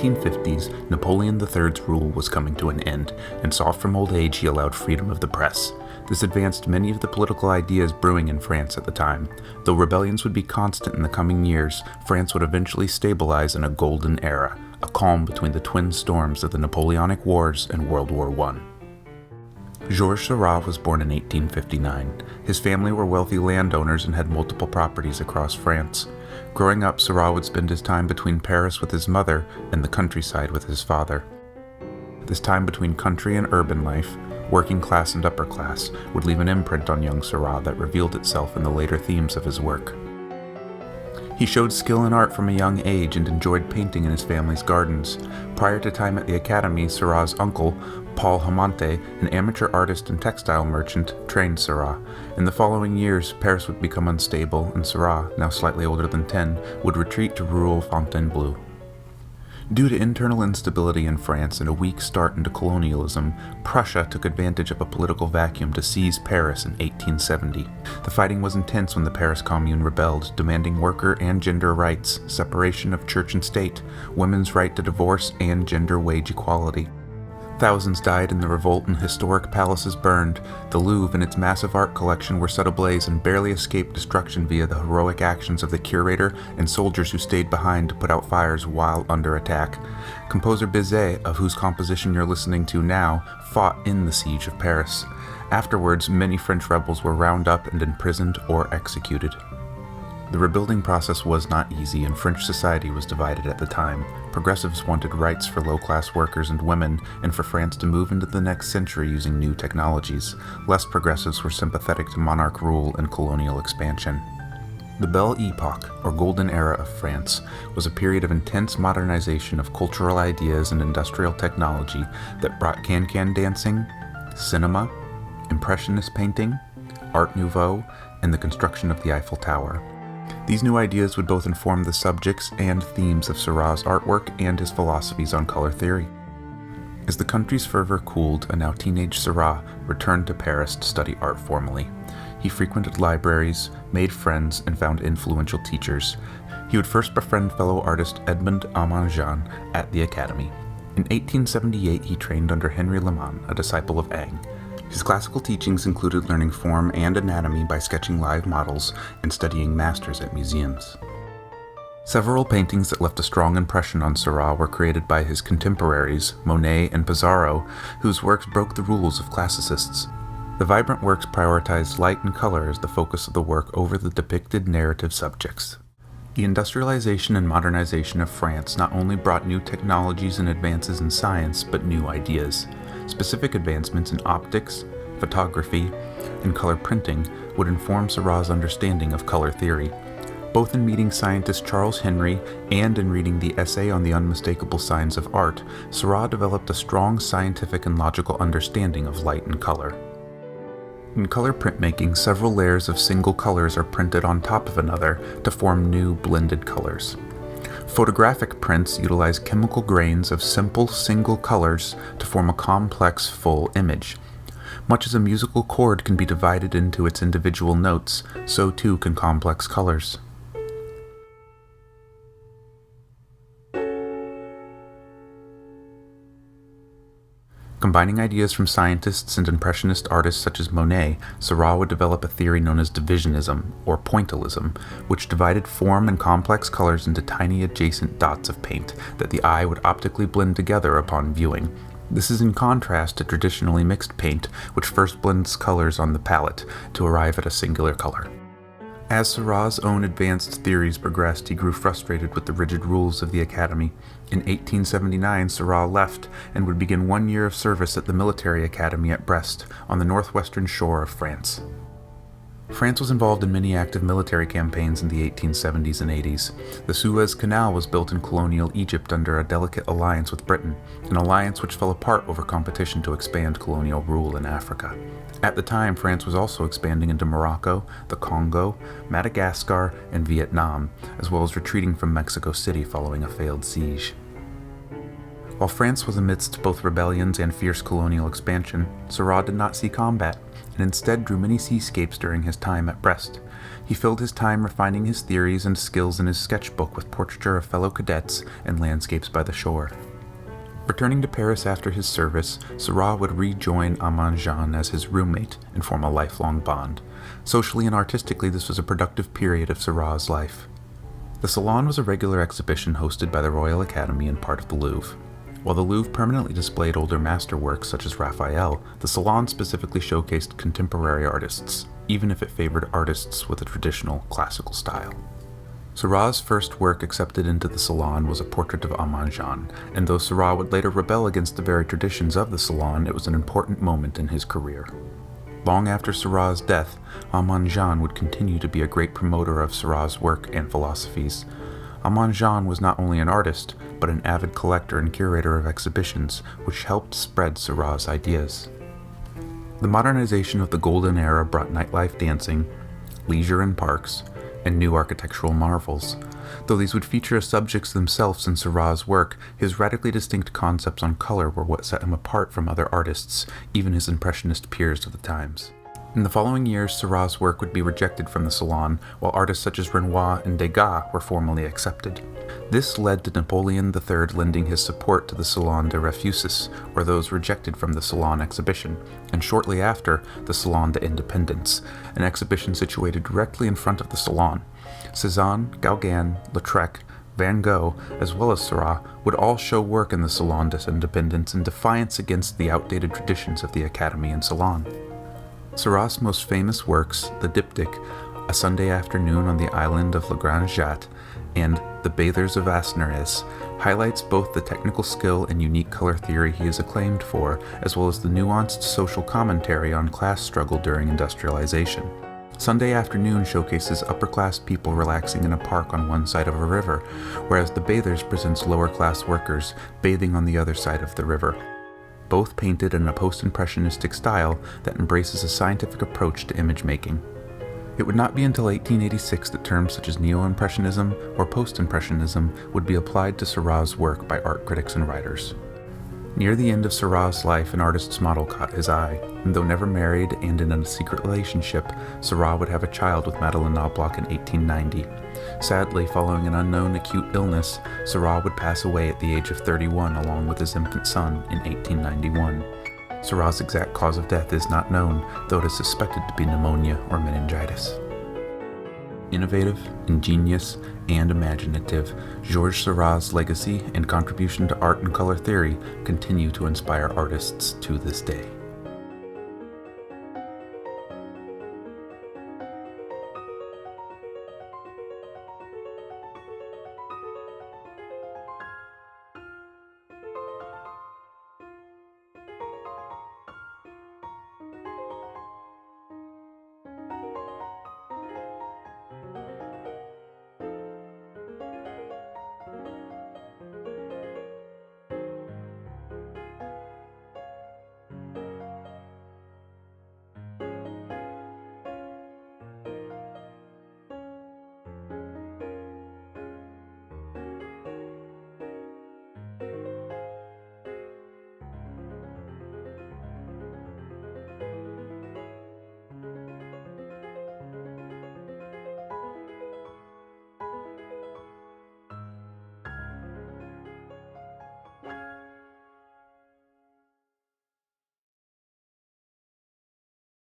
1850s, Napoleon III's rule was coming to an end, and soft from old age he allowed freedom of the press. This advanced many of the political ideas brewing in France at the time. Though rebellions would be constant in the coming years, France would eventually stabilize in a golden era, a calm between the twin storms of the Napoleonic Wars and World War I. Georges Seurat was born in 1859. His family were wealthy landowners and had multiple properties across France. Growing up, Seurat would spend his time between Paris with his mother and the countryside with his father. This time between country and urban life, working class and upper class, would leave an imprint on young Seurat that revealed itself in the later themes of his work. He showed skill in art from a young age and enjoyed painting in his family's gardens. Prior to time at the academy, Seurat's uncle, Paul Hamante, an amateur artist and textile merchant, trained Seurat. In the following years, Paris would become unstable, and Seurat, now slightly older than 10, would retreat to rural Fontainebleau. Due to internal instability in France and a weak start into colonialism, Prussia took advantage of a political vacuum to seize Paris in 1870. The fighting was intense when the Paris Commune rebelled, demanding worker and gender rights, separation of church and state, women's right to divorce, and gender wage equality. Thousands died in the revolt and historic palaces burned. The Louvre and its massive art collection were set ablaze and barely escaped destruction via the heroic actions of the curator and soldiers who stayed behind to put out fires while under attack. Composer Bizet, of whose composition you're listening to now, fought in the siege of Paris. Afterwards, many French rebels were rounded up and imprisoned or executed. The rebuilding process was not easy, and French society was divided at the time. Progressives wanted rights for low-class workers and women, and for France to move into the next century using new technologies. Less progressives were sympathetic to monarch rule and colonial expansion. The Belle Époque, or Golden Era of France, was a period of intense modernization of cultural ideas and industrial technology that brought can-can dancing, cinema, impressionist painting, Art Nouveau, and the construction of the Eiffel Tower. These new ideas would both inform the subjects and themes of Seurat's artwork and his philosophies on color theory. As the country's fervor cooled, a now teenage Seurat returned to Paris to study art formally. He frequented libraries, made friends, and found influential teachers. He would first befriend fellow artist Edmond Aman-Jean at the Academy. In 1878, he trained under Henri Leman, a disciple of Ingres. His classical teachings included learning form and anatomy by sketching live models and studying masters at museums. Several paintings that left a strong impression on Seurat were created by his contemporaries, Monet and Pissarro, whose works broke the rules of classicists. The vibrant works prioritized light and color as the focus of the work over the depicted narrative subjects. The industrialization and modernization of France not only brought new technologies and advances in science, but new ideas. Specific advancements in optics, photography, and color printing would inform Seurat's understanding of color theory. Both in meeting scientist Charles Henry and in reading the essay on the unmistakable signs of art, Seurat developed a strong scientific and logical understanding of light and color. In color printmaking, several layers of single colors are printed on top of another to form new blended colors. Photographic prints utilize chemical grains of simple single colors to form a complex full image. Much as a musical chord can be divided into its individual notes, so too can complex colors. Combining ideas from scientists and impressionist artists such as Monet, Seurat would develop a theory known as divisionism, or pointillism, which divided form and complex colors into tiny adjacent dots of paint that the eye would optically blend together upon viewing. This is in contrast to traditionally mixed paint, which first blends colors on the palette to arrive at a singular color. As Seurat's own advanced theories progressed, he grew frustrated with the rigid rules of the Academy. In 1879, Seurat left and would begin 1 year of service at the military academy at Brest, on the northwestern shore of France. France was involved in many active military campaigns in the 1870s and 80s. The Suez Canal was built in colonial Egypt under a delicate alliance with Britain, an alliance which fell apart over competition to expand colonial rule in Africa. At the time, France was also expanding into Morocco, the Congo, Madagascar, and Vietnam, as well as retreating from Mexico City following a failed siege. While France was amidst both rebellions and fierce colonial expansion, Seurat did not see combat, and instead drew many seascapes during his time at Brest. He filled his time refining his theories and skills in his sketchbook with portraiture of fellow cadets and landscapes by the shore. Returning to Paris after his service, Seurat would rejoin Aman-Jean as his roommate and form a lifelong bond. Socially and artistically, this was a productive period of Seurat's life. The Salon was a regular exhibition hosted by the Royal Academy and part of the Louvre. While the Louvre permanently displayed older masterworks such as Raphael, the Salon specifically showcased contemporary artists, even if it favored artists with a traditional classical style. Seurat's first work accepted into the Salon was a portrait of Aman-Jean, and though Seurat would later rebel against the very traditions of the Salon, it was an important moment in his career. Long after Seurat's death, Aman-Jean would continue to be a great promoter of Seurat's work and philosophies. Aman-Jean was not only an artist, but an avid collector and curator of exhibitions, which helped spread Seurat's ideas. The modernization of the Golden Era brought nightlife dancing, leisure in parks, and new architectural marvels. Though these would feature as subjects themselves in Seurat's work, his radically distinct concepts on color were what set him apart from other artists, even his impressionist peers of the times. In the following years, Seurat's work would be rejected from the Salon, while artists such as Renoir and Degas were formally accepted. This led to Napoleon III lending his support to the Salon de Refusis, or those rejected from the Salon exhibition, and shortly after, the Salon de Independence, an exhibition situated directly in front of the Salon. Cézanne, Gauguin, Lautrec, Van Gogh, as well as Seurat, would all show work in the Salon des Independence in defiance against the outdated traditions of the Academy and Salon. Seurat's most famous works, the diptych, A Sunday Afternoon on the Island of La Grande Jatte, and The Bathers of Asnieres, highlights both the technical skill and unique color theory he is acclaimed for, as well as the nuanced social commentary on class struggle during industrialization. Sunday Afternoon showcases upper-class people relaxing in a park on one side of a river, whereas The Bathers presents lower-class workers bathing on the other side of the river, both painted in a post-impressionistic style that embraces a scientific approach to image making. It would not be until 1886 that terms such as neo-impressionism or post-impressionism would be applied to Seurat's work by art critics and writers. Near the end of Seurat's life, an artist's model caught his eye, and though never married and in a secret relationship, Seurat would have a child with Madeleine Knobloch in 1890. Sadly, following an unknown acute illness, Seurat would pass away at the age of 31 along with his infant son in 1891. Seurat's exact cause of death is not known, though it is suspected to be pneumonia or meningitis. Innovative, ingenious, and imaginative, Georges Seurat's legacy and contribution to art and color theory continue to inspire artists to this day.